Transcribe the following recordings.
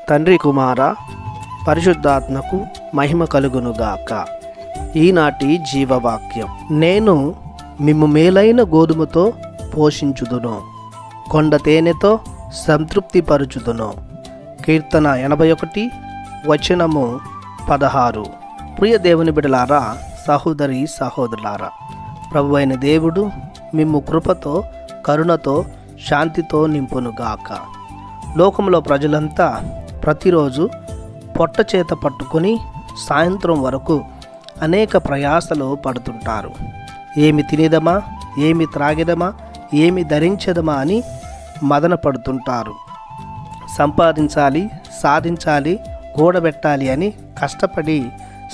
తండ్రి కుమార పరిశుద్ధాత్మకు మహిమ కలుగునుగాక. ఈనాటి జీవవాక్యం. నేను మిమ్ము మేలైన గోధుమతో పోషించుదును, కొండ తేనెతో సంతృప్తిపరచుదును. కీర్తన 81 వచనము 16. ప్రియ దేవుని బిడ్డలారా, సహోదరి సహోదరులారా, ప్రభువైన దేవుడు మిమ్ము కృపతో, కరుణతో, శాంతితో నింపునుగాక. లోకంలో ప్రజలంతా ప్రతిరోజు పొట్ట చేత పట్టుకొని సాయంత్రం వరకు అనేక ప్రయాసలు పడుతుంటారు. ఏమి తినేదమా, ఏమి త్రాగేదమా, ఏమి ధరించేదమా అని మదన పడుతుంటారు. సంపాదించాలి, సాధించాలి, కూడబెట్టాలి అని కష్టపడి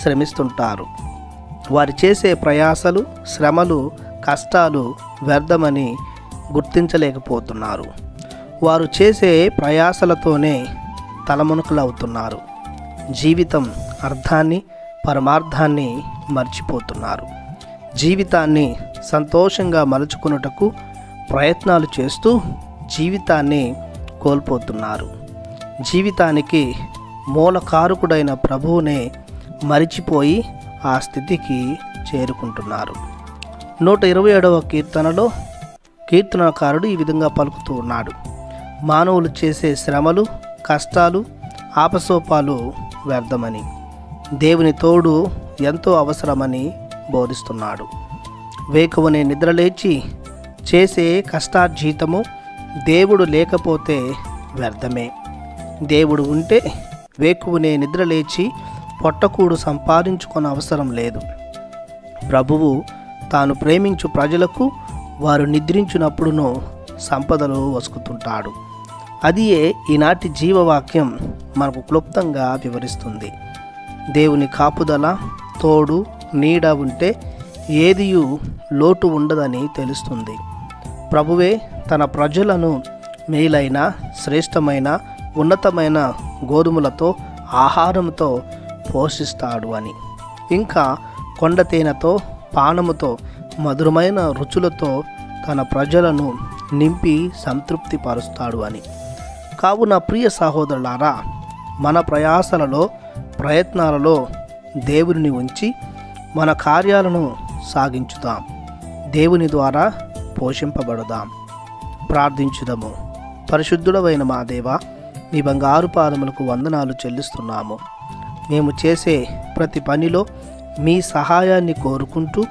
శ్రమిస్తుంటారు. వారు చేసే ప్రయాసలు, శ్రమలు, కష్టాలు వ్యర్థమని గుర్తించలేకపోతున్నారు. వారు చేసే ప్రయాసలతోనే తలమునకలవుతున్నారు. జీవితం అర్థాన్ని, పరమార్థాన్ని మర్చిపోతున్నారు. జీవితాన్ని సంతోషంగా మలుచుకున్నటకు ప్రయత్నాలు చేస్తూ జీవితాన్ని కోల్పోతున్నారు. జీవితానికి మూలకారకుడైన ప్రభువునే మరిచిపోయి ఆ స్థితికి చేరుకుంటున్నారు. 127వ కీర్తనలో కీర్తనకారుడు ఈ విధంగా పలుకుతూ ఉన్నాడు. మానవులు చేసే శ్రమలు, కష్టాలు, ఆపసోపాలు వ్యర్థమని, దేవుని తోడు ఎంతో అవసరమని బోధిస్తున్నాడు. వేకువనే నిద్రలేచి చేసే కష్టార్జితము దేవుడు లేకపోతే వ్యర్థమే. దేవుడు ఉంటే వేకువనే నిద్రలేచి పొట్టకూడు సంపాదించుకునే అవసరం లేదు. ప్రభువు తాను ప్రేమించు ప్రజలకు వారు నిద్రించినప్పుడునూ సంపదలు వసుకుతుంటాడు. అదియే ఈనాటి జీవవాక్యం మనకు క్లుప్తంగా వివరిస్తుంది. దేవుని కాపుదల, తోడు, నీడ ఉంటే ఏదియూ లోటు ఉండదని తెలుస్తుంది. ప్రభువే తన ప్రజలను మేలైన, శ్రేష్టమైన, ఉన్నతమైన గోధుమలతో, ఆహారంతో పోషిస్తాడు అని, ఇంకా కొండ తేనెతో, పానముతో, మధురమైన రుచులతో తన ప్రజలను నింపి సంతృప్తి పరుస్తాడు అని. కావున ప్రియ సహోదరులారా, మన ప్రయాసలలో, ప్రయత్నాలలో దేవుని ఉంచి మన కార్యాలను సాగించుదాం. దేవుని ద్వారా పోషింపబడదాం. ప్రార్థించుదాము. పరిశుద్ధుడవైన మా దేవా, మీ బంగారు పాదములకు వందనాలు చెల్లిస్తున్నాము. మేము చేసే ప్రతి పనిలో మీ సహాయాన్ని కోరుకుంటూ,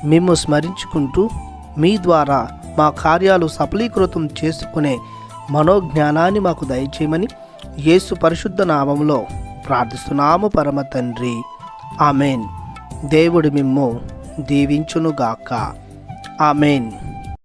మేము స్మరించుకుంటూ, మీ ద్వారా మా కార్యాలు సఫలీకృతం చేసుకునే మనోజ్ఞానాన్ని మాకు దయచేయమని యేసు పరిశుద్ధ నామములో ప్రార్థిస్తున్నాము పరమ తండ్రి. ఆమెన్. దేవుడు మిమ్ము దీవించునుగాక. ఆమెన్.